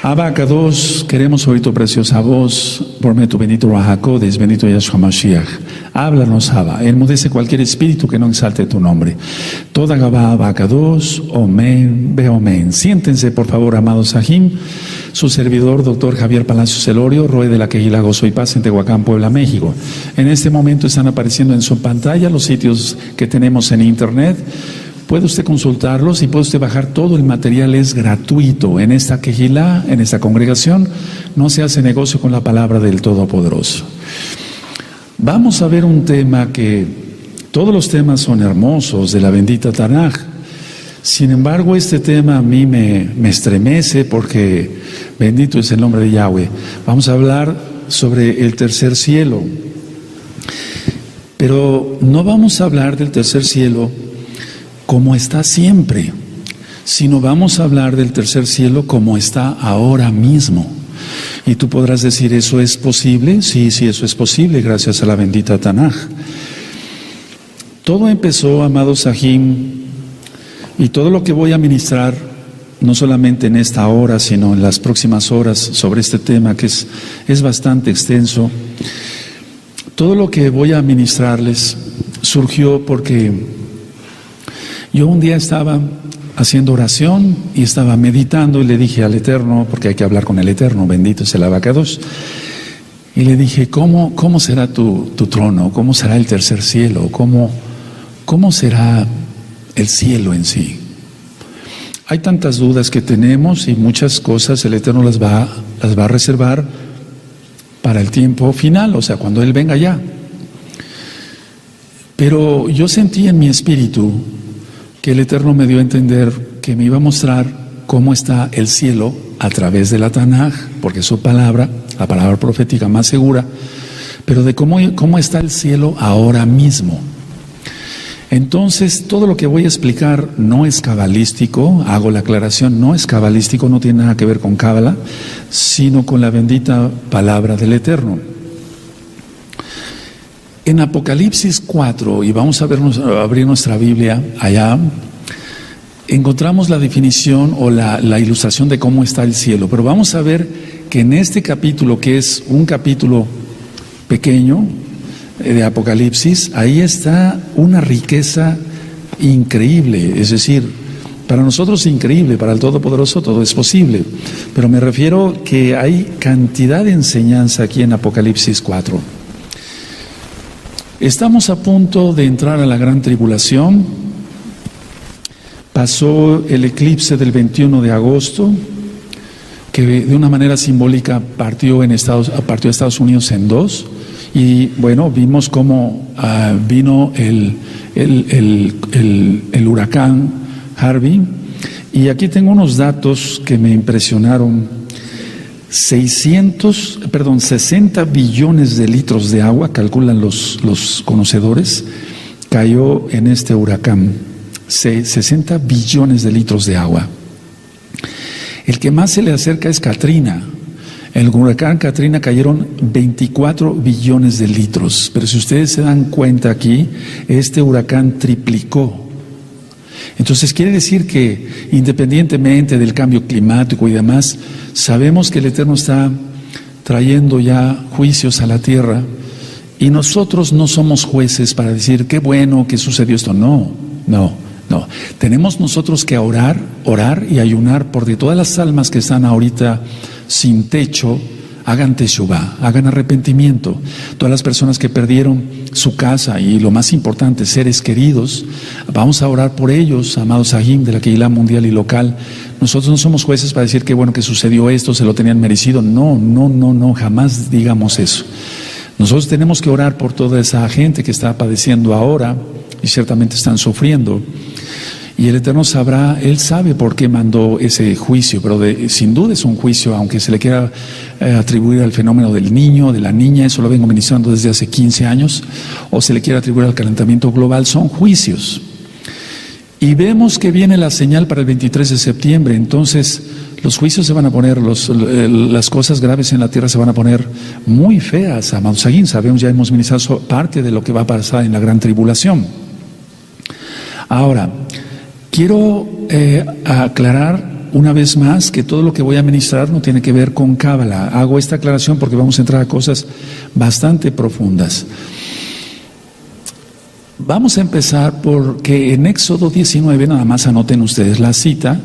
Abacados, queremos oír tu preciosa voz, por medio de tu bendito Rahakodes, bendito Yahshua Mashiach. Háblanos, Abba, enmudece cualquier espíritu que no exalte tu nombre. Toda Gabá, Abacados, Omen, Be Omen. Siéntense, por favor, amados Sahim. Su servidor, doctor Javier Palacios Elorio, Roe de la Quejila Gozo y Paz en Tehuacán, Puebla, México. En este momento están apareciendo en su pantalla los sitios que tenemos en internet. Puede usted consultarlos y puede usted bajar todo el material, es gratuito. En esta quejilá, en esta congregación, no se hace negocio con la palabra del Todopoderoso. Vamos a ver un tema que todos los temas son hermosos de la bendita Tanaj. Sin embargo, este tema a mí me estremece porque bendito es el nombre de Yahweh. Vamos a hablar sobre el tercer cielo. Pero no vamos a hablar del tercer cielo como está siempre, sino vamos a hablar del tercer cielo como está ahora mismo. Y tú podrás decir, ¿eso es posible? Sí, eso es posible, gracias a la bendita Tanaj. Todo empezó, amados Sahim, y todo lo que voy a ministrar, no solamente en esta hora, sino en las próximas horas sobre este tema, que es bastante extenso, todo lo que voy a ministrarles surgió porque yo un día estaba haciendo oración y estaba meditando y le dije al Eterno, porque hay que hablar con el Eterno, bendito es el Abacados, y le dije, ¿cómo será tu trono? ¿Cómo será el tercer cielo? ¿Cómo será el cielo en sí? Hay tantas dudas que tenemos y muchas cosas el Eterno las va a reservar para el tiempo final, o sea, cuando Él venga ya. Pero yo sentí en mi espíritu que el Eterno me dio a entender que me iba a mostrar cómo está el cielo a través de la Tanaj, porque es su palabra, la palabra profética más segura, pero de cómo está el cielo ahora mismo. Entonces, todo lo que voy a explicar no es cabalístico, hago la aclaración, no es cabalístico, no tiene nada que ver con cábala, sino con la bendita palabra del Eterno. En Apocalipsis 4, y vamos a abrir nuestra Biblia allá, encontramos la definición o la ilustración de cómo está el cielo. Pero vamos a ver que en este capítulo, que es un capítulo pequeño de Apocalipsis, ahí está una riqueza increíble. Es decir, para nosotros increíble, para el Todopoderoso todo es posible. Pero me refiero que hay cantidad de enseñanza aquí en Apocalipsis 4. Estamos a punto de entrar a la gran tribulación. Pasó el eclipse del 21 de agosto, que de una manera simbólica partió a Estados Unidos en dos. Y bueno, vimos cómo vino el huracán Harvey. Y aquí tengo unos datos que me impresionaron. 60 billones de litros de agua, calculan los conocedores, cayó en este huracán. 60 billones de litros de agua. El que más se le acerca es Katrina. En el huracán Katrina cayeron 24 billones de litros. Pero si ustedes se dan cuenta aquí, este huracán triplicó. Entonces quiere decir que independientemente del cambio climático y demás, sabemos que el Eterno está trayendo ya juicios a la tierra y nosotros no somos jueces para decir qué bueno que sucedió esto. No. Tenemos nosotros que orar y ayunar por de todas las almas que están ahorita sin techo. Hagan teshuvá, hagan arrepentimiento. Todas las personas que perdieron su casa y lo más importante, seres queridos, vamos a orar por ellos, amados Sahim de la Kehilá mundial y local. Nosotros no somos jueces para decir que bueno que sucedió esto, se lo tenían merecido. No, jamás digamos eso. Nosotros tenemos que orar por toda esa gente que está padeciendo ahora y ciertamente están sufriendo. Y el Eterno sabrá, Él sabe por qué mandó ese juicio, pero sin duda es un juicio, aunque se le quiera atribuir al fenómeno del niño, de la niña, eso lo vengo ministrando desde hace 15 años, o se le quiera atribuir al calentamiento global, son juicios. Y vemos que viene la señal para el 23 de septiembre, entonces los juicios se van a poner, las cosas graves en la tierra se van a poner muy feas, amados Sahim. Sabemos, ya hemos ministrado parte de lo que va a pasar en la gran tribulación. Ahora, quiero aclarar una vez más que todo lo que voy a ministrar no tiene que ver con Cábala. Hago esta aclaración porque vamos a entrar a cosas bastante profundas. Vamos a empezar porque en Éxodo 19, nada más anoten ustedes la cita,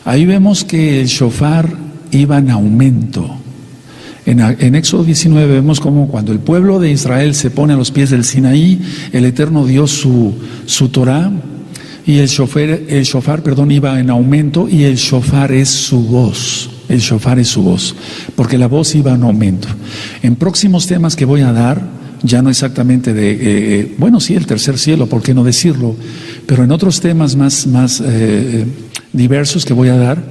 ahí vemos que el shofar iba en aumento. En Éxodo 19 vemos como cuando el pueblo de Israel se pone a los pies del Sinaí, el Eterno dio su Torá, y el shofar, iba en aumento, y el shofar es su voz. El shofar es su voz, porque la voz iba en aumento. En próximos temas que voy a dar, ya no exactamente sí, el tercer cielo, ¿por qué no decirlo? Pero en otros temas más diversos que voy a dar,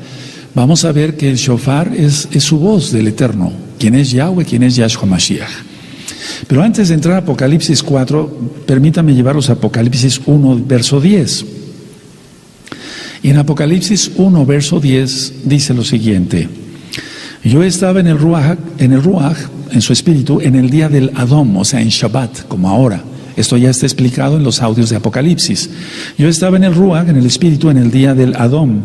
vamos a ver que el shofar es su voz del Eterno, quien es Yahweh, quien es Yahshua Mashiach. Pero antes de entrar a Apocalipsis 4, permítame llevarlos a Apocalipsis 1, verso 10. Y en Apocalipsis 1, verso 10, dice lo siguiente: yo estaba en el Ruach, en su espíritu, en el día del Adom, o sea, en Shabbat, como ahora. Esto ya está explicado en los audios de Apocalipsis. Yo estaba en el Ruach, en el espíritu, en el día del Adom,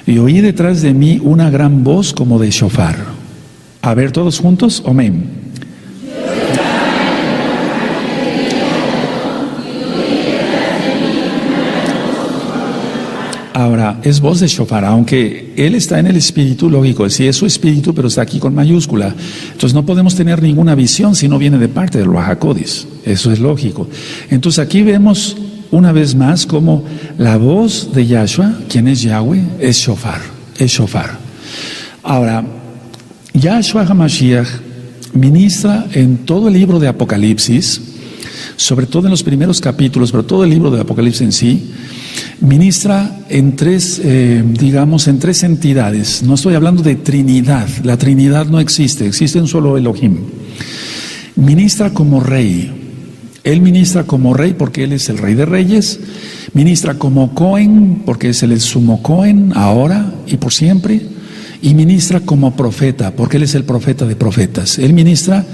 y oí detrás de mí una gran voz como de shofar. A ver, todos juntos, amén. Ahora, es voz de shofar, aunque él está en el espíritu, lógico, sí es su espíritu, pero está aquí con mayúscula. Entonces no podemos tener ninguna visión si no viene de parte del Ruach HaKodesh. Eso es lógico. Entonces aquí vemos una vez más como la voz de Yahshua, quien es Yahweh, es shofar, es shofar. Ahora, Yahshua HaMashiach ministra en todo el libro de Apocalipsis, sobre todo en los primeros capítulos, pero todo el libro de Apocalipsis en sí, ministra en tres entidades. No estoy hablando de Trinidad, la Trinidad no existe, existe un solo Elohim. Ministra como rey. Él ministra como rey porque él es el rey de reyes. Ministra como Cohen porque es el sumo Cohen ahora y por siempre. Y ministra como profeta porque él es el profeta de profetas. Él ministra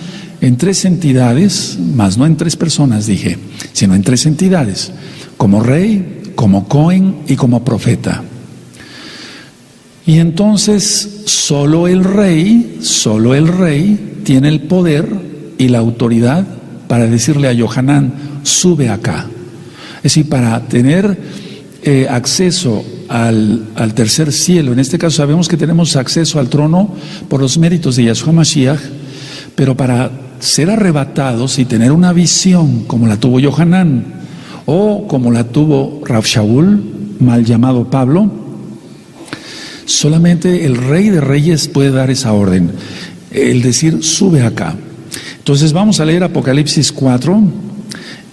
en tres entidades, más no en tres personas dije, sino en tres entidades: como rey, como Cohen y como profeta. Y entonces solo el rey tiene el poder y la autoridad para decirle a Yohanan: sube acá. Es decir, para tener acceso al tercer cielo. En este caso sabemos que tenemos acceso al trono por los méritos de Yahshua Mashiach, pero para ser arrebatados y tener una visión como la tuvo Yohanan o como la tuvo Rav Shaul, mal llamado Pablo, solamente el Rey de Reyes puede dar esa orden, el decir: sube acá. Entonces vamos a leer Apocalipsis 4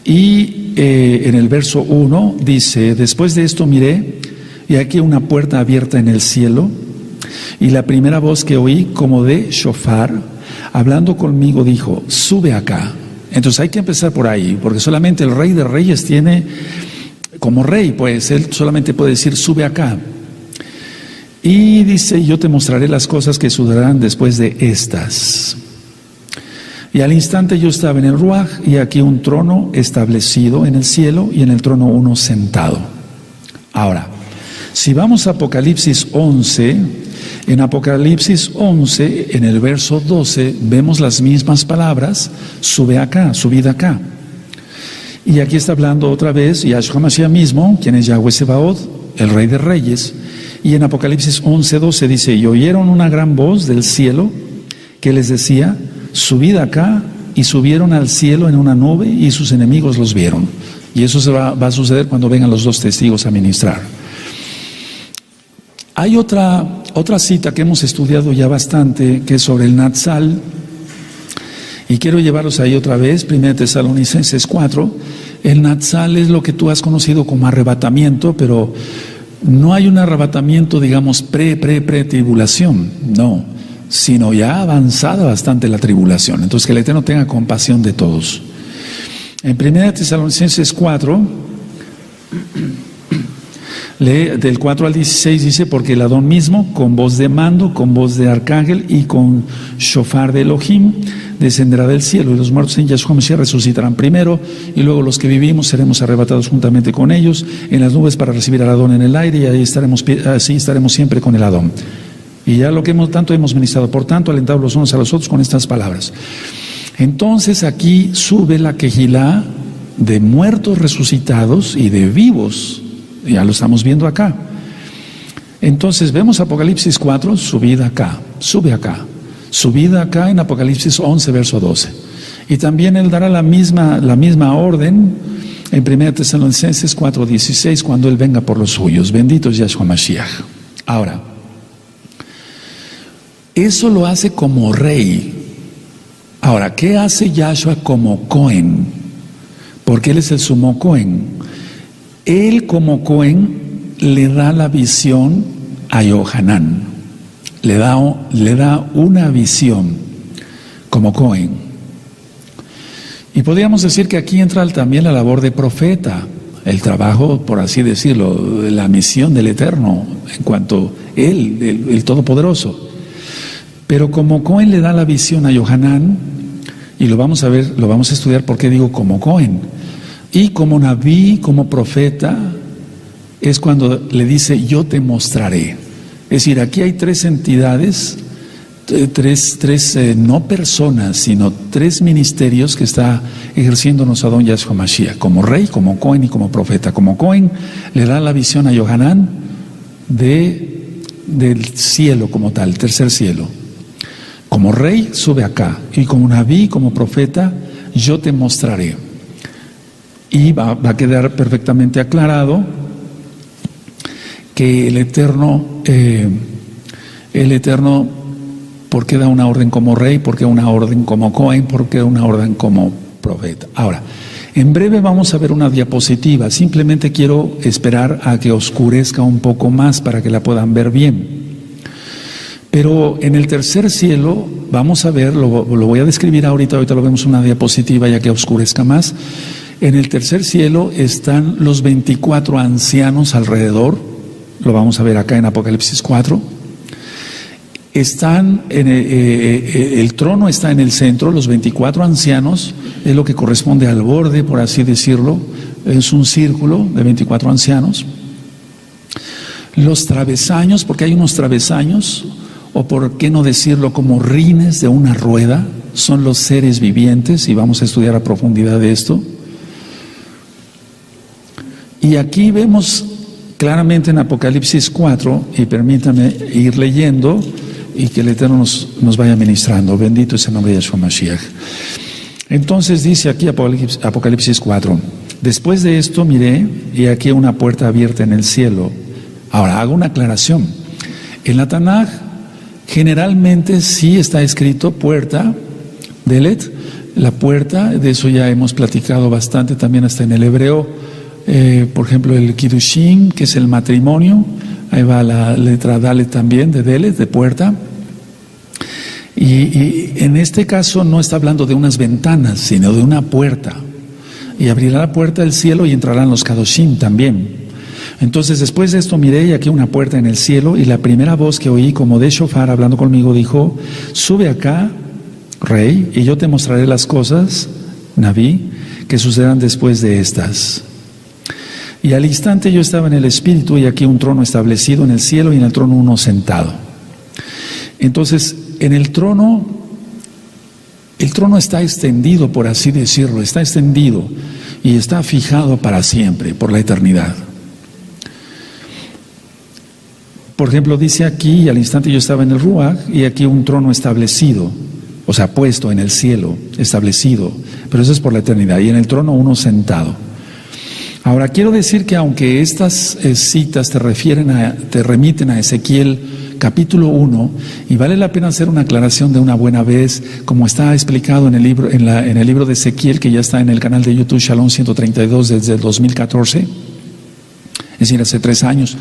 y en el verso 1 dice: después de esto miré, y aquí una puerta abierta en el cielo, y la primera voz que oí como de shofar, hablando conmigo, dijo: sube acá. Entonces hay que empezar por ahí, porque solamente el Rey de Reyes tiene, como rey, pues él solamente puede decir: sube acá. Y dice: yo te mostraré las cosas que sucederán después de estas. Y al instante yo estaba en el Ruach, y aquí un trono establecido en el cielo, y en el trono uno sentado. Ahora, si vamos a Apocalipsis 11, en Apocalipsis 11, en el verso 12, vemos las mismas palabras: sube acá, subid acá. Y aquí está hablando otra vez Yahshua Mashiach mismo, quien es Yahweh Sebaot, el Rey de Reyes. Y en Apocalipsis 11, 12 dice: y oyeron una gran voz del cielo que les decía: subid acá, y subieron al cielo en una nube, y sus enemigos los vieron. Y eso va a suceder cuando vengan los dos testigos a ministrar. Hay otra cita que hemos estudiado ya bastante, que es sobre el Natsal, y quiero llevarlos ahí otra vez, 1 Tesalonicenses 4. El Natsal es lo que tú has conocido como arrebatamiento, pero no hay un arrebatamiento, digamos, pre-tribulación, no, sino ya avanzada bastante la tribulación. Entonces que el Eterno tenga compasión de todos. En 1 Tesalonicenses 4, Lee del 4 al 16, dice, porque el Adón mismo, con voz de mando, con voz de arcángel y con shofar de Elohim, descenderá del cielo, y los muertos en Yahshua Mashiach resucitarán primero, y luego los que vivimos seremos arrebatados juntamente con ellos en las nubes para recibir al Adón en el aire, y así estaremos siempre con el Adón. Y ya lo que tanto hemos ministrado, por tanto, alentados los unos a los otros con estas palabras. Entonces aquí sube la quejilá de muertos resucitados y de vivos. Ya lo estamos viendo acá. Entonces vemos Apocalipsis 4, subida acá, subida acá en Apocalipsis 11, verso 12. Y también Él dará la misma orden en 1 Tesalonicenses 4, 16, cuando Él venga por los suyos. Bendito es Yahshua Mashiach. Ahora, eso lo hace como rey. Ahora, ¿qué hace Yahshua como Cohen? Porque Él es el sumo Cohen. Él como Cohen le da la visión a Yohanan, le da una visión como Cohen. Y podríamos decir que aquí entra también la labor de profeta, el trabajo, por así decirlo, la misión del Eterno, en cuanto Él, el Todopoderoso. Pero como Cohen le da la visión a Yohanan, y lo vamos a ver, lo vamos a estudiar por qué digo como Cohen. Y como Naví, como profeta, es cuando le dice, yo te mostraré. Es decir, aquí hay tres entidades, no personas, sino tres ministerios que está ejerciendo nuestro Adón Yahshua Mashiach, como rey, como Cohen y como profeta. Como Cohen le da la visión a Yohanan del cielo como tal, tercer cielo. Como rey sube acá, y como Naví, como profeta, yo te mostraré. Y va a quedar perfectamente aclarado que el Eterno, ¿por qué da una orden como rey? ¿Por qué una orden como Cohen? ¿Por qué una orden como profeta? Ahora, en breve vamos a ver una diapositiva. Simplemente quiero esperar a que oscurezca un poco más para que la puedan ver bien. Pero en el tercer cielo, vamos a ver, lo voy a describir ahorita lo vemos en una diapositiva ya que oscurezca más. En el tercer cielo están los 24 ancianos alrededor, lo vamos a ver acá en Apocalipsis 4. Están el trono está en el centro, los 24 ancianos, es lo que corresponde al borde, por así decirlo, es un círculo de 24 ancianos. Los travesaños, porque hay unos travesaños, o por qué no decirlo como rines de una rueda, son los seres vivientes, y vamos a estudiar a profundidad de esto. Y aquí vemos claramente en Apocalipsis 4, y permítanme ir leyendo y que el Eterno nos vaya ministrando. Bendito es el nombre de Yahshua Mashiach. Entonces dice aquí Apocalipsis 4, después de esto miré y aquí una puerta abierta en el cielo. Ahora hago una aclaración. En la Tanaj generalmente sí está escrito puerta, Delet, la puerta, de eso ya hemos platicado bastante también hasta en el hebreo. Por ejemplo, el Kiddushin, que es el matrimonio, ahí va la letra Dalet también, de Delet, de puerta. Y en este caso no está hablando de unas ventanas, sino de una puerta. Y abrirá la puerta del cielo y entrarán los Kadoshim también. Entonces, después de esto miré y aquí una puerta en el cielo, y la primera voz que oí como de shofar hablando conmigo dijo, sube acá, rey, y yo te mostraré las cosas, Naví, que sucederán después de estas. Y al instante yo estaba en el Espíritu, y aquí un trono establecido en el cielo, y en el trono uno sentado. Entonces, en el trono está extendido, por así decirlo, está extendido y está fijado para siempre, por la eternidad. Por ejemplo, dice aquí, y al instante yo estaba en el Ruach, y aquí un trono establecido, o sea, puesto en el cielo, establecido, pero eso es por la eternidad, y en el trono uno sentado. Ahora, quiero decir que aunque estas citas te remiten a Ezequiel capítulo 1, y vale la pena hacer una aclaración de una buena vez, como está explicado en el libro de Ezequiel, que ya está en el canal de YouTube Shalom 132 desde el 2014, es decir, hace 3 años.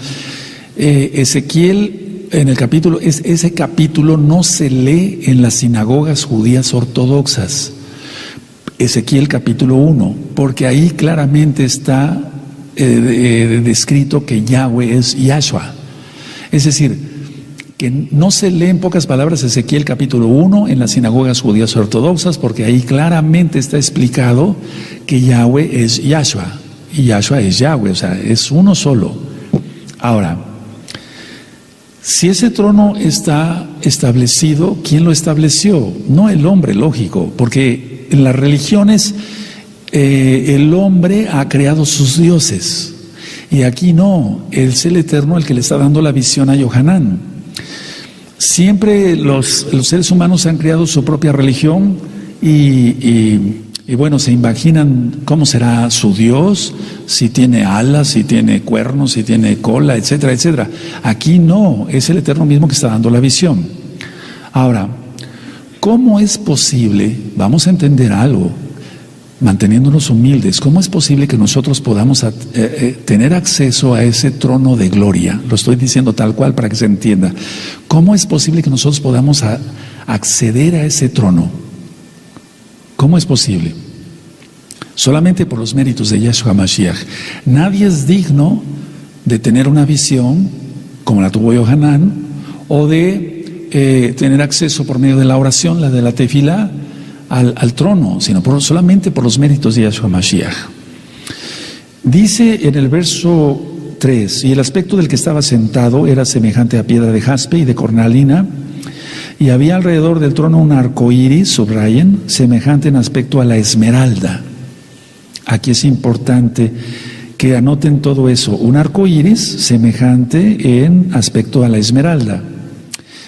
Ezequiel, en el capítulo, ese capítulo no se lee en las sinagogas judías ortodoxas. Ezequiel capítulo 1, porque ahí claramente está descrito que Yahweh es Yahshua. Es decir, que no se lee en pocas palabras Ezequiel capítulo 1 en las sinagogas judías ortodoxas, porque ahí claramente está explicado que Yahweh es Yahshua y Yahshua es Yahweh, o sea, es uno solo. Ahora, si ese trono está establecido, ¿quién lo estableció? No el hombre, lógico, porque en las religiones el hombre ha creado sus dioses, y aquí no, es el Eterno el que le está dando la visión a Yohanan. Siempre los seres humanos han creado su propia religión y bueno, se imaginan cómo será su Dios, si tiene alas, si tiene cuernos, si tiene cola, etcétera, etcétera. Aquí no, es el Eterno mismo que está dando la visión. Ahora, ¿cómo es posible? Vamos a entender algo, manteniéndonos humildes. ¿Cómo es posible que nosotros podamos tener acceso a ese trono de gloria? Lo estoy diciendo tal cual para que se entienda. ¿Cómo es posible que nosotros podamos acceder a ese trono? ¿Cómo es posible? Solamente por los méritos de Yahshua Mashiach. Nadie es digno de tener una visión como la tuvo Yohanan, o de tener acceso por medio de la oración, la de la tefilá, al trono, sino solamente por los méritos de Yahshua Mashiach. Dice en el verso 3, y el aspecto del que estaba sentado era semejante a piedra de jaspe y de cornalina, y había alrededor del trono un arco iris, subrayen, semejante en aspecto a la esmeralda. Aquí es importante que anoten todo eso, un arco iris semejante en aspecto a la esmeralda.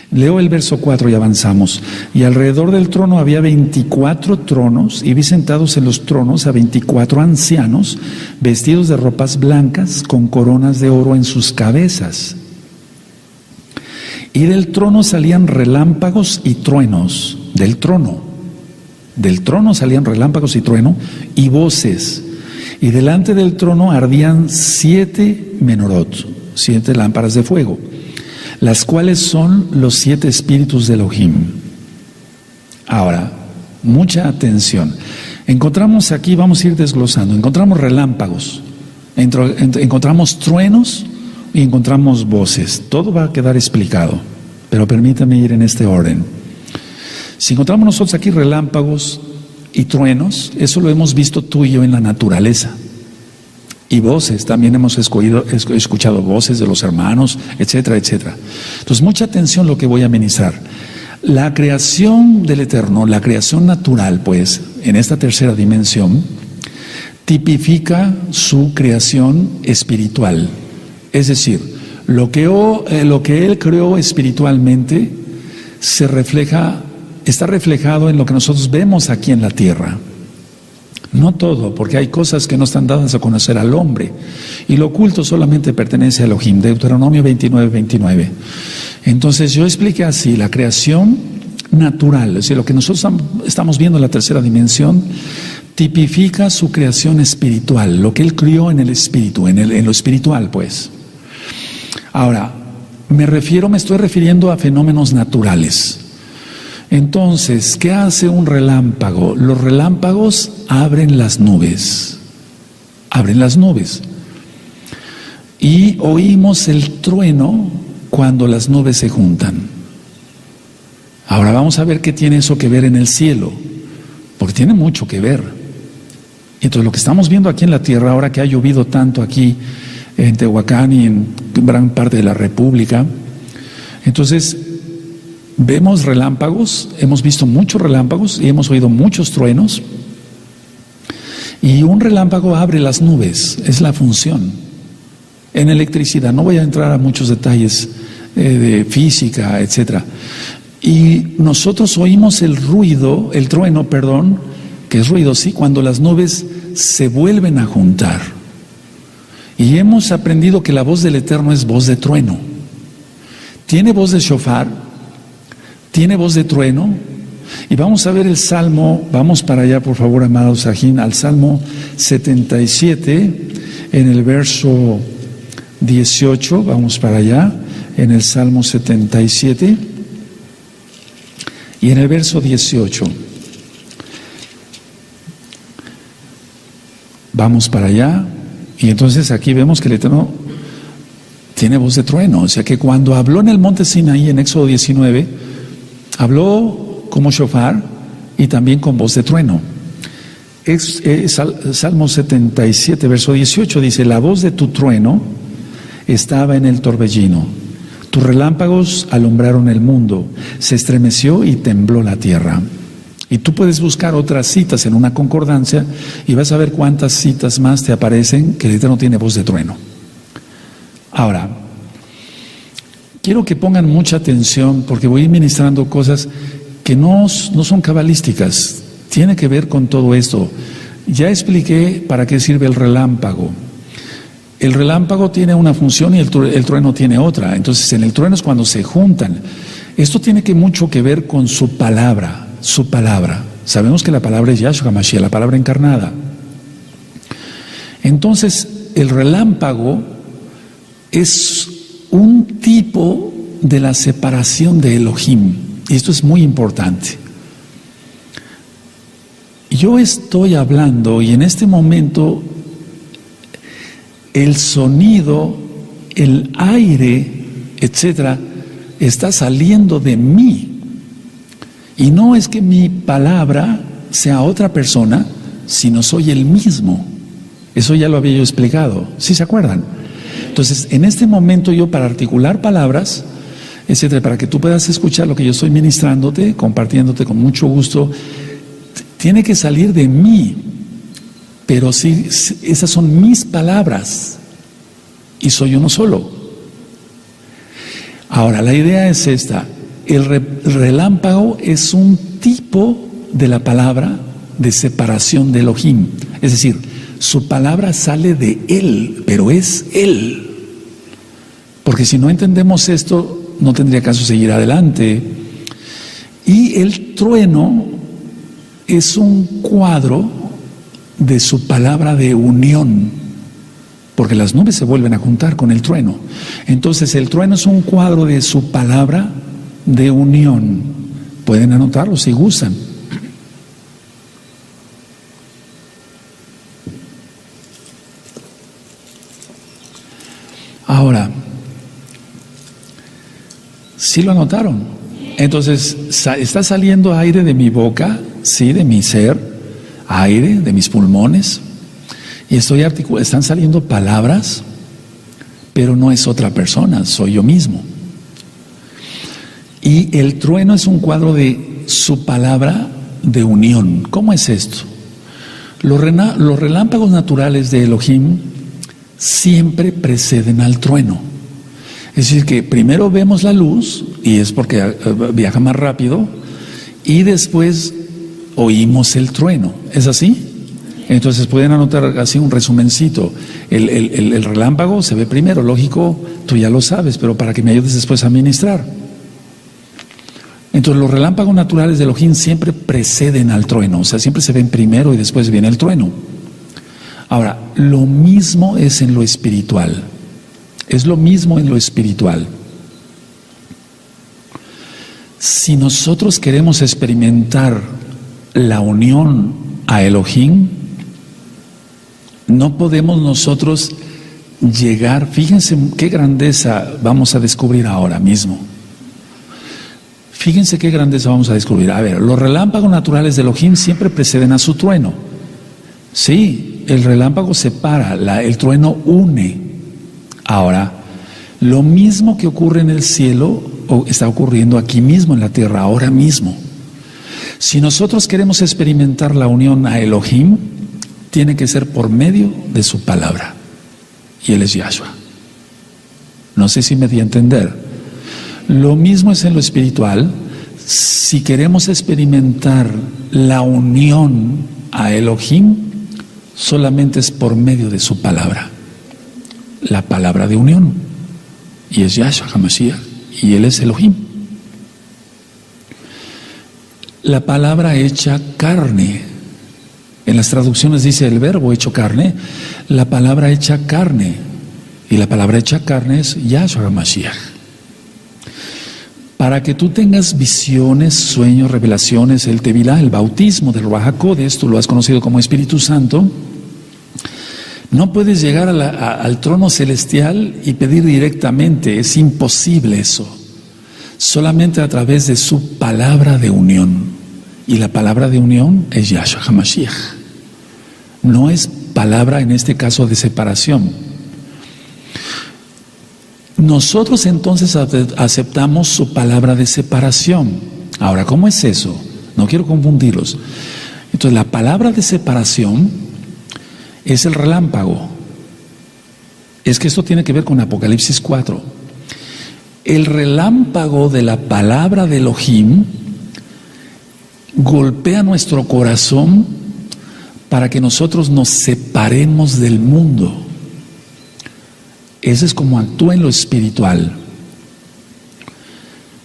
Leo el verso 4 y avanzamos. Y alrededor del trono había 24 tronos, y vi sentados en los tronos a 24 ancianos, vestidos de ropas blancas, con coronas de oro en sus cabezas. Y del trono salían relámpagos y truenos, del trono salían relámpagos y trueno, y voces. Y delante del trono ardían 7 menorot, 7 lámparas de fuego, las cuales son los 7 espíritus de Elohim. Ahora, mucha atención. Encontramos aquí, vamos a ir desglosando, encontramos relámpagos, encontramos truenos y encontramos voces. Todo va a quedar explicado, pero permítame ir en este orden. Si encontramos nosotros aquí relámpagos y truenos, eso lo hemos visto tú y yo en la naturaleza. Y voces, también hemos escuchado voces de los hermanos, etcétera, etcétera. Entonces, mucha atención lo que voy a ministrar. La creación del Eterno, la creación natural, pues, en esta tercera dimensión, tipifica su creación espiritual. Es decir, lo que Él creó espiritualmente está reflejado en lo que nosotros vemos aquí en la tierra. No todo, porque hay cosas que no están dadas a conocer al hombre, y lo oculto solamente pertenece a Elohim. Deuteronomio 29:29. Entonces yo expliqué así: la creación natural, es decir, lo que nosotros estamos viendo en la tercera dimensión, tipifica su creación espiritual, lo que Él crió en el espíritu, en lo espiritual, pues. Ahora, me estoy refiriendo a fenómenos naturales. Entonces, ¿qué hace un relámpago? Los relámpagos abren las nubes. Abren las nubes. Y oímos el trueno cuando las nubes se juntan. Ahora vamos a ver qué tiene eso que ver en el cielo, porque tiene mucho que ver. Entonces, lo que estamos viendo aquí en la tierra, ahora que ha llovido tanto aquí en Tehuacán y en gran parte de la República, entonces vemos relámpagos, hemos visto muchos relámpagos y hemos oído muchos truenos. Y un relámpago abre las nubes, es la función. En electricidad, no voy a entrar a muchos detalles de física, etcétera. Y nosotros oímos el trueno, que es ruido, sí, cuando las nubes se vuelven a juntar. Y hemos aprendido que la voz del Eterno es voz de trueno. Tiene voz de shofar, tiene voz de trueno. Y vamos a ver el Salmo, vamos para allá por favor, amado Sajín, al Salmo 77, en el verso 18, vamos para allá, en el Salmo 77, y en el verso 18. Vamos para allá. Y entonces aquí vemos que el Eterno tiene voz de trueno. O sea que cuando habló en el monte Sinaí en Éxodo 19, habló como shofar y también con voz de trueno. Salmo 77, verso 18 dice: la voz de tu trueno estaba en el torbellino, tus relámpagos alumbraron el mundo, se estremeció y tembló la tierra. Y tú puedes buscar otras citas en una concordancia y vas a ver cuántas citas más te aparecen que el Eterno tiene voz de trueno. Ahora, quiero que pongan mucha atención porque voy a ir ministrando cosas que no son cabalísticas, tiene que ver con todo esto. Ya expliqué para qué sirve el relámpago. El relámpago tiene una función y el trueno tiene otra. Entonces, en el trueno es cuando se juntan. Esto tiene mucho que ver con su palabra. Su palabra. Sabemos que la palabra es Yahshua Mashiach, la palabra encarnada. Entonces, el relámpago es un tipo de la separación de Elohim. Y esto es muy importante. Yo estoy hablando y en este momento el sonido, el aire, etcétera, está saliendo de mí. Y no es que mi palabra sea otra persona, sino soy el mismo. Eso ya lo había yo explicado, ¿sí se acuerdan? Entonces, en este momento yo, para articular palabras, etcétera, para que tú puedas escuchar lo que yo estoy ministrándote, compartiéndote con mucho gusto, tiene que salir de mí. Pero sí, esas son mis palabras y soy uno solo. Ahora, la idea es esta. El relámpago es un tipo de la palabra de separación de Elohim. Es decir, su palabra sale de Él, pero es Él. Porque si no entendemos esto, no tendría caso seguir adelante. Y el trueno es un cuadro de su palabra de unión, porque las nubes se vuelven a juntar con el trueno. Entonces el trueno es un cuadro de su palabra de unión. Pueden anotarlo si gustan. Ahora, ¿sí lo anotaron? Entonces, está saliendo aire de mi boca, sí, de mi ser, aire de mis pulmones, y están saliendo palabras, pero no es otra persona, soy yo mismo. Y el trueno es un cuadro de su palabra de unión. ¿Cómo es esto? Los relámpagos naturales de Elohim siempre preceden al trueno. Es decir, que primero vemos la luz, y es porque viaja más rápido, y después oímos el trueno. ¿Es así? Entonces pueden anotar así un resumencito. El relámpago se ve primero, lógico, tú ya lo sabes, pero para que me ayudes después a ministrar. Entonces los relámpagos naturales de Elohim siempre preceden al trueno, o sea, siempre se ven primero y después viene el trueno. Ahora, lo mismo es en lo espiritual. Es lo mismo en lo espiritual. Si nosotros queremos experimentar la unión a Elohim, no podemos nosotros llegar, fíjense qué grandeza vamos a descubrir ahora mismo. Fíjense qué grandeza vamos a descubrir. A ver, los relámpagos naturales de Elohim siempre preceden a su trueno. Sí, el relámpago separa, el trueno une. Ahora, lo mismo que ocurre en el cielo está ocurriendo aquí mismo en la tierra, ahora mismo. Si nosotros queremos experimentar la unión a Elohim, tiene que ser por medio de su palabra. Y Él es Yahshua. No sé si me di a entender. Lo mismo es en lo espiritual. Si queremos experimentar la unión a Elohim, solamente es por medio de su palabra. La palabra de unión. Y es Yahshua HaMashiach. Y Él es Elohim. La palabra hecha carne. En las traducciones dice el verbo hecho carne. La palabra hecha carne. Y la palabra hecha carne es Yahshua HaMashiach. Para que tú tengas visiones, sueños, revelaciones, el Tevilá, el bautismo del Ruach HaKodesh, tú lo has conocido como Espíritu Santo, No puedes llegar al trono celestial y pedir directamente, es imposible eso. Solamente a través de su palabra de unión. Y la palabra de unión es Yahshua HaMashiach. No es palabra en este caso de separación. Nosotros entonces aceptamos su palabra de separación. Ahora, ¿cómo es eso? No quiero confundirlos. Entonces, la palabra de separación es el relámpago. Es que esto tiene que ver con Apocalipsis 4. El relámpago de la palabra de Elohim golpea nuestro corazón para que nosotros nos separemos del mundo. Ese es como actúa en lo espiritual.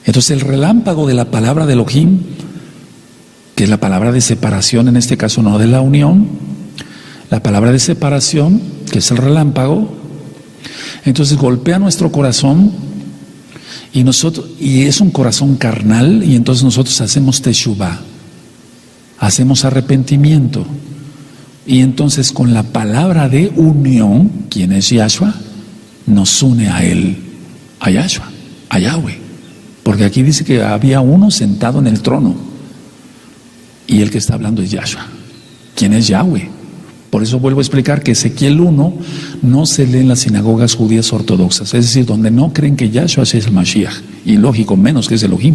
Entonces el relámpago de la palabra de Elohim, que es la palabra de separación, en este caso no de la unión, la palabra de separación, que es el relámpago, entonces golpea nuestro corazón y es un corazón carnal, y entonces nosotros hacemos teshuvah, hacemos arrepentimiento, y entonces con la palabra de unión, ¿quién es Yahshua? Nos une a Él, a Yahshua, a Yahweh, porque aquí dice que había uno sentado en el trono, y el que está hablando es Yahshua. ¿Quién es Yahweh? Por eso vuelvo a explicar que Ezequiel 1 no se lee en las sinagogas judías ortodoxas, es decir, donde no creen que Yahshua es el Mashiach, y lógico, menos que es Elohim,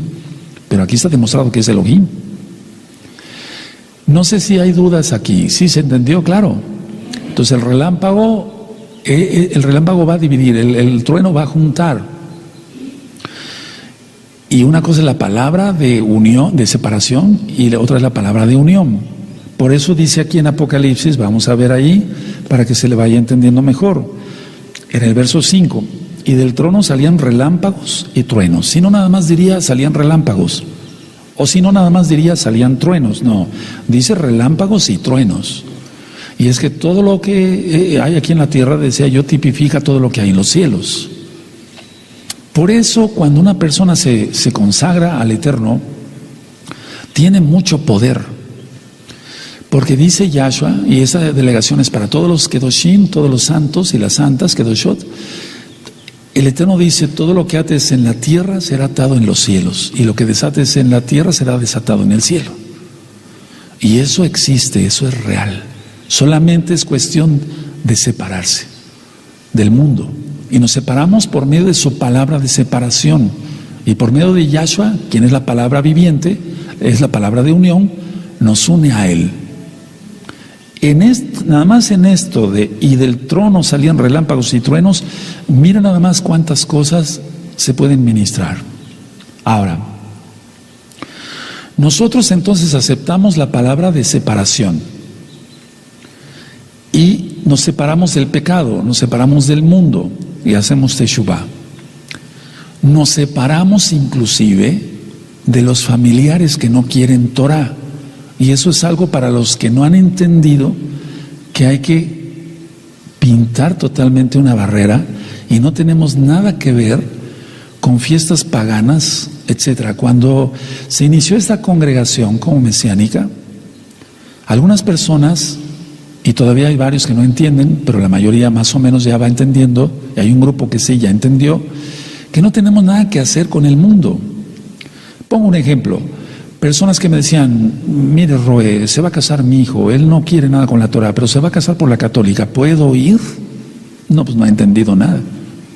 pero aquí está demostrado que es Elohim. No sé si hay dudas aquí. ¿Sí se entendió? Claro. Entonces el relámpago va a dividir, el trueno va a juntar. Y una cosa es la palabra de unión, de separación, y la otra es la palabra de unión. Por eso dice aquí en Apocalipsis, vamos a ver ahí, para que se le vaya entendiendo mejor. En el verso 5, y del trono salían relámpagos y truenos. Si no, nada más diría salían relámpagos. O si no, nada más diría salían truenos. No, dice relámpagos y truenos. Y es que todo lo que hay aquí en la tierra, decía yo, tipifica todo lo que hay en los cielos. Por eso, cuando una persona se consagra al Eterno, tiene mucho poder. Porque dice Yahshua, y esa delegación es para todos los Kedoshim, todos los santos y las santas, Kedoshot. El Eterno dice, todo lo que ates en la tierra será atado en los cielos, y lo que desates en la tierra será desatado en el cielo. Y eso existe, eso es real. Solamente es cuestión de separarse del mundo. Y nos separamos por medio de su palabra de separación. Y por medio de Yahshua, quien es la palabra viviente, es la palabra de unión, nos une a Él. Nada más en esto y del trono salían relámpagos y truenos, mira nada más cuántas cosas se pueden ministrar. Ahora, nosotros entonces aceptamos la palabra de separación y nos separamos del pecado, nos separamos del mundo y hacemos teshuvah. Nos separamos inclusive de los familiares que no quieren Torah. Y eso es algo para los que no han entendido que hay que pintar totalmente una barrera y no tenemos nada que ver con fiestas paganas, etcétera. Cuando se inició esta congregación como mesiánica, algunas personas, y todavía hay varios que no entienden, pero la mayoría más o menos ya va entendiendo, y hay un grupo que sí ya entendió, que no tenemos nada que hacer con el mundo. Pongo un ejemplo. Personas que me decían, mire Roe, se va a casar mi hijo, él no quiere nada con la Torah, pero se va a casar por la católica, ¿puedo ir? No, pues no ha entendido nada,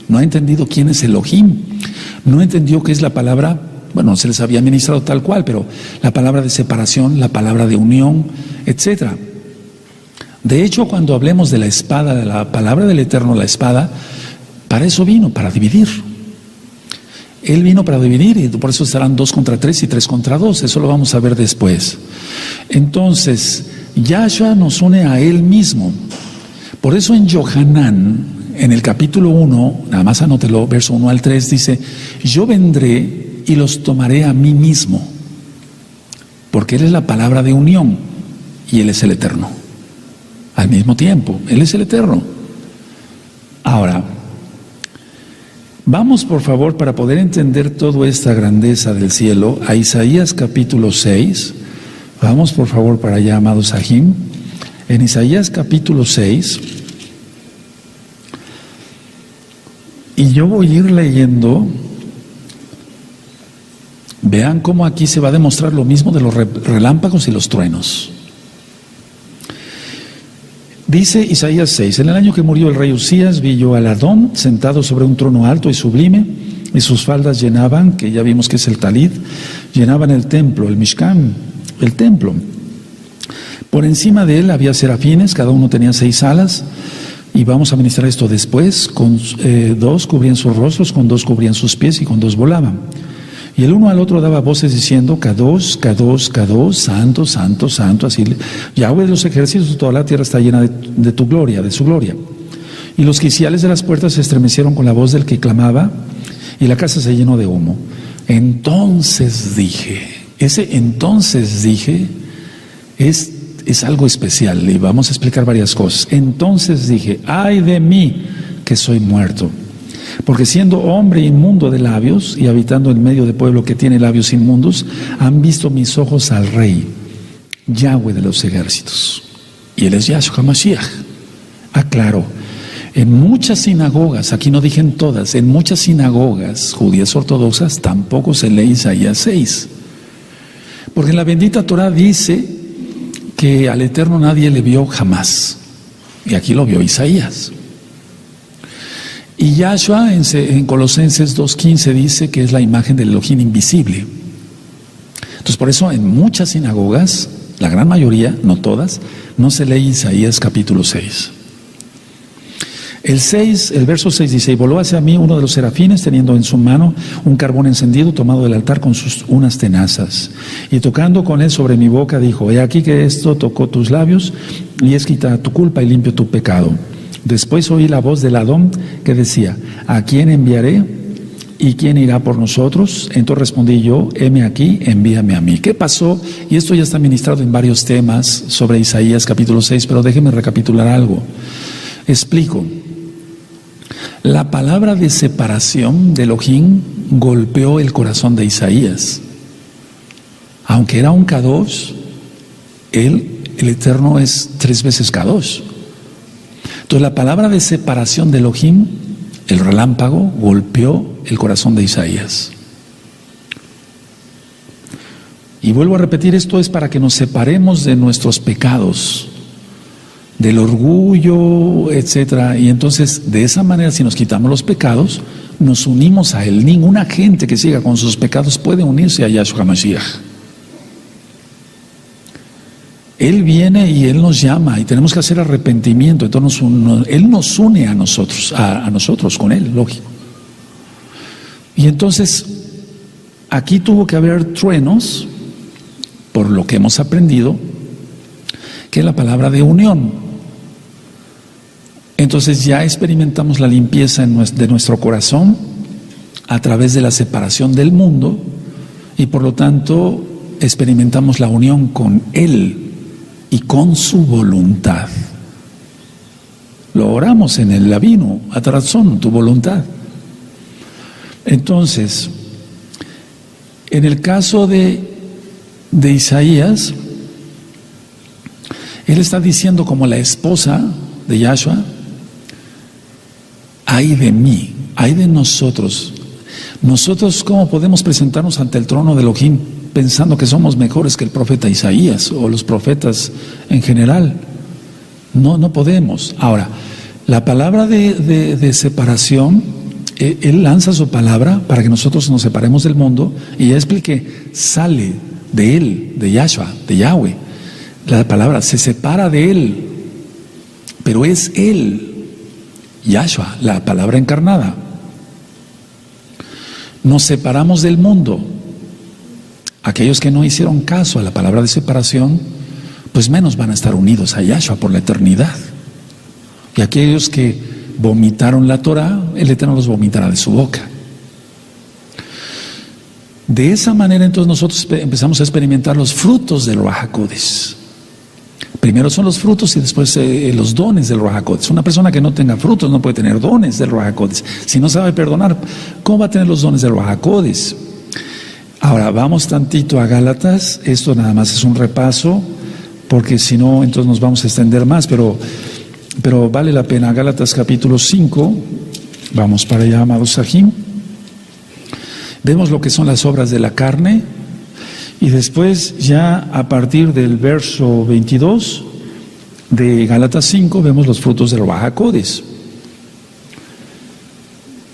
no ha entendido quién es Elohim, no entendió qué es la palabra, bueno, se les había ministrado tal cual, pero la palabra de separación, la palabra de unión, etcétera. De hecho, cuando hablemos de la espada, de la palabra del Eterno, la espada, para eso vino, para dividir. Él vino para dividir y por eso estarán 2 contra 3 y 3 contra 2. Eso lo vamos a ver después. Entonces, Yahshua nos une a Él mismo. Por eso en Yohanan, en el capítulo 1, nada más anótelo, verso 1 al 3, dice, yo vendré y los tomaré a mí mismo. Porque Él es la palabra de unión y Él es el Eterno. Al mismo tiempo, Él es el Eterno. Ahora, vamos por favor, para poder entender toda esta grandeza del cielo, a Isaías capítulo 6. Vamos por favor para allá, amados Sahim. En Isaías capítulo 6, Y yo voy a ir leyendo. Vean cómo aquí se va a demostrar lo mismo de los relámpagos y los truenos. Dice Isaías 6, en el año que murió el rey Usías, vi yo al Adón sentado sobre un trono alto y sublime, y sus faldas llenaban, que ya vimos que es el talid, llenaban el templo, el Mishkan, el templo. Por encima de él había serafines, cada uno tenía 6 alas, y vamos a ministrar esto después, con 2 cubrían sus rostros, con 2 cubrían sus pies y con 2 volaban. Y el uno al otro daba voces diciendo, Kadosh, Kadosh, Kadosh, santo, santo, santo, así, Yahweh de los ejércitos, toda la tierra está llena de tu gloria, de su gloria. Y los quiciales de las puertas se estremecieron con la voz del que clamaba, y la casa se llenó de humo. Entonces dije, ese entonces dije es algo especial, y vamos a explicar varias cosas. Entonces dije, ay de mí que soy muerto, porque siendo hombre inmundo de labios y habitando en medio de pueblo que tiene labios inmundos, han visto mis ojos al Rey, Yahweh de los ejércitos. Y él es Yahshua HaMashiach. Aclaro, en muchas sinagogas, aquí no dije en todas, en muchas sinagogas judías ortodoxas tampoco se lee Isaías 6. Porque en la bendita Torah dice que al Eterno nadie le vio jamás. Y aquí lo vio Isaías. Y Yahshua en Colosenses 2:15 dice que es la imagen del Elohim invisible. Entonces por eso en muchas sinagogas, la gran mayoría, no todas, no se lee Isaías capítulo 6. El verso 6 dice, y voló hacia mí uno de los serafines teniendo en su mano un carbón encendido tomado del altar con unas tenazas. Y tocando con él sobre mi boca dijo, he aquí que esto tocó tus labios y es quitada tu culpa y limpio tu pecado. Después oí la voz del Adón que decía, ¿a quién enviaré? ¿Y quién irá por nosotros? Entonces respondí yo, heme aquí, envíame a mí. ¿Qué pasó? Y esto ya está ministrado en varios temas sobre Isaías capítulo 6, pero déjenme recapitular algo. Explico. La palabra de separación de Elohim golpeó el corazón de Isaías. Aunque era un Kadosh, el Eterno es 3 veces Kadosh. Entonces la palabra de separación de Elohim, el relámpago, golpeó el corazón de Isaías. Y vuelvo a repetir, esto es para que nos separemos de nuestros pecados, del orgullo, etcétera. Y entonces, de esa manera, si nos quitamos los pecados, nos unimos a Él. Ninguna gente que siga con sus pecados puede unirse a Yahshua HaMashiach. Él viene y Él nos llama y tenemos que hacer arrepentimiento. Entonces Él nos une a nosotros con Él, lógico. Y entonces aquí tuvo que haber truenos, por lo que hemos aprendido, que es la palabra de unión. Entonces ya experimentamos la limpieza de nuestro corazón a través de la separación del mundo y por lo tanto experimentamos la unión con Él y con su voluntad. Lo oramos en el Lavino, Atrazón, tu voluntad. Entonces, en el caso de Isaías, él está diciendo como la esposa de Yahshua, ay de mí, ay de nosotros. Nosotros, ¿cómo podemos presentarnos ante el trono de Elohim pensando que somos mejores que el profeta Isaías o los profetas en general? No podemos. Ahora, la palabra de separación, Él lanza su palabra para que nosotros nos separemos del mundo, y ya expliqué, sale de Él, de Yahshua, de Yahweh. La palabra se separa de Él, pero es Él, Yahshua, la palabra encarnada. Nos separamos del mundo. Aquellos que no hicieron caso a la palabra de separación, pues menos van a estar unidos a Yahshua por la eternidad. Y aquellos que vomitaron la Torah, el Eterno los vomitará de su boca. De esa manera entonces nosotros empezamos a experimentar los frutos del Ruach HaKodesh. Primero son los frutos y después los dones del Ruach HaKodesh. Una persona que no tenga frutos no puede tener dones del Ruach HaKodesh. Si no sabe perdonar, ¿cómo va a tener los dones del Ruach HaKodesh? Ahora vamos tantito a Gálatas. Esto nada más es un repaso, porque si no entonces nos vamos a extender más, pero vale la pena. Gálatas capítulo 5, Vamos para allá, amados Sahim. Vemos lo que son las obras de la carne. Y después, ya a partir del verso 22 de Gálatas 5, vemos los frutos del Ruach HaKodesh.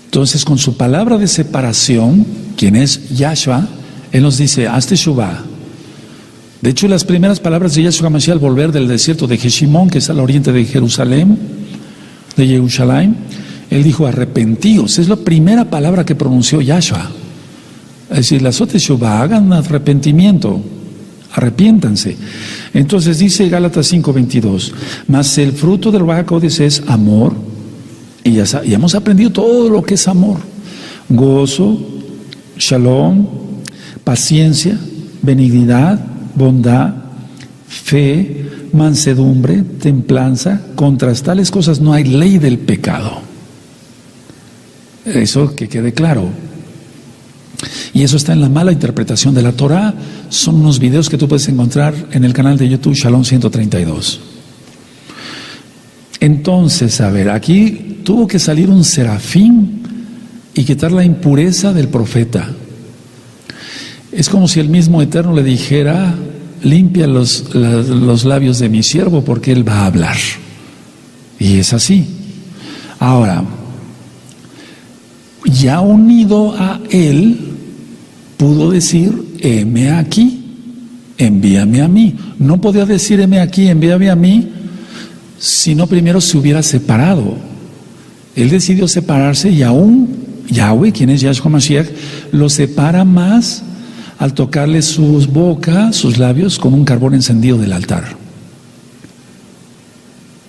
Entonces, con su palabra de separación, quien es Yahshua, Él nos dice, haz teshuvá. De hecho, las primeras palabras de Yahshua Mashiach al volver del desierto de Jeshimón, que es al oriente de Jerusalén, de Jerusalén, Él dijo, arrepentíos. Es la primera palabra que pronunció Yahshua. Es decir, la teshuvá, hagan arrepentimiento, arrepiéntanse. Entonces dice Gálatas 5:22, mas el fruto del Ruach HaKodesh es amor, y ya hemos aprendido todo lo que es amor: gozo, shalom, paciencia, benignidad, bondad, fe, mansedumbre, templanza. Contra tales cosas no hay ley del pecado. Eso que quede claro. Y eso está en la mala interpretación de la Torah. Son unos videos que tú puedes encontrar en el canal de YouTube Shalom 132. Entonces, a ver, aquí tuvo que salir un serafín y quitar la impureza del profeta. Es como si el mismo Eterno le dijera, limpia los labios de mi siervo porque él va a hablar. Y es así. Ahora, ya unido a él, pudo decir, heme aquí, envíame a mí. No podía decir, heme aquí, envíame a mí, si no primero se hubiera separado. Él decidió separarse y aún Yahweh, quien es Yahshua Mashiach, lo separa más al tocarle sus boca, sus labios, con un carbón encendido del altar.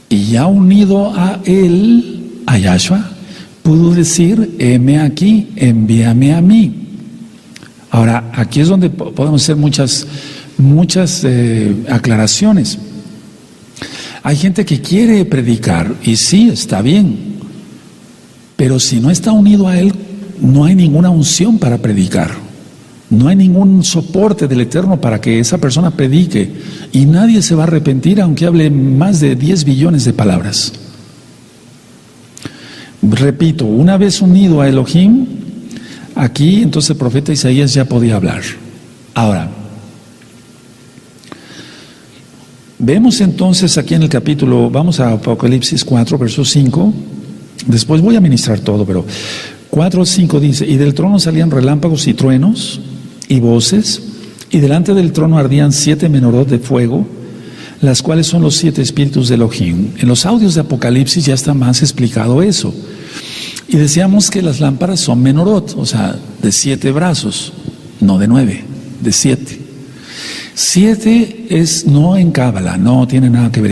Y ya unido a él, a Yahshua, pudo decir, heme aquí, envíame a mí. Ahora, aquí es donde podemos hacer muchas aclaraciones. Hay gente que quiere predicar, y sí, está bien, pero si no está unido a él, no hay ninguna unción para predicar. No hay ningún soporte del Eterno para que esa persona predique, y nadie se va a arrepentir aunque hable más de 10 billones de palabras. Repito, una vez unido a Elohim, aquí entonces el profeta Isaías ya podía hablar. Ahora, vemos entonces aquí en el capítulo, vamos a Apocalipsis 4, verso 5, después voy a ministrar todo, pero 4:5 dice, y del trono salían relámpagos y truenos y voces, y delante del trono ardían 7 menorot de fuego, las cuales son los 7 espíritus de Elohim. En los audios de Apocalipsis ya está más explicado eso. Y decíamos que las lámparas son menorot, o sea, de 7 brazos, no de 9, de 7. 7 es no en cábala, no tiene nada que ver.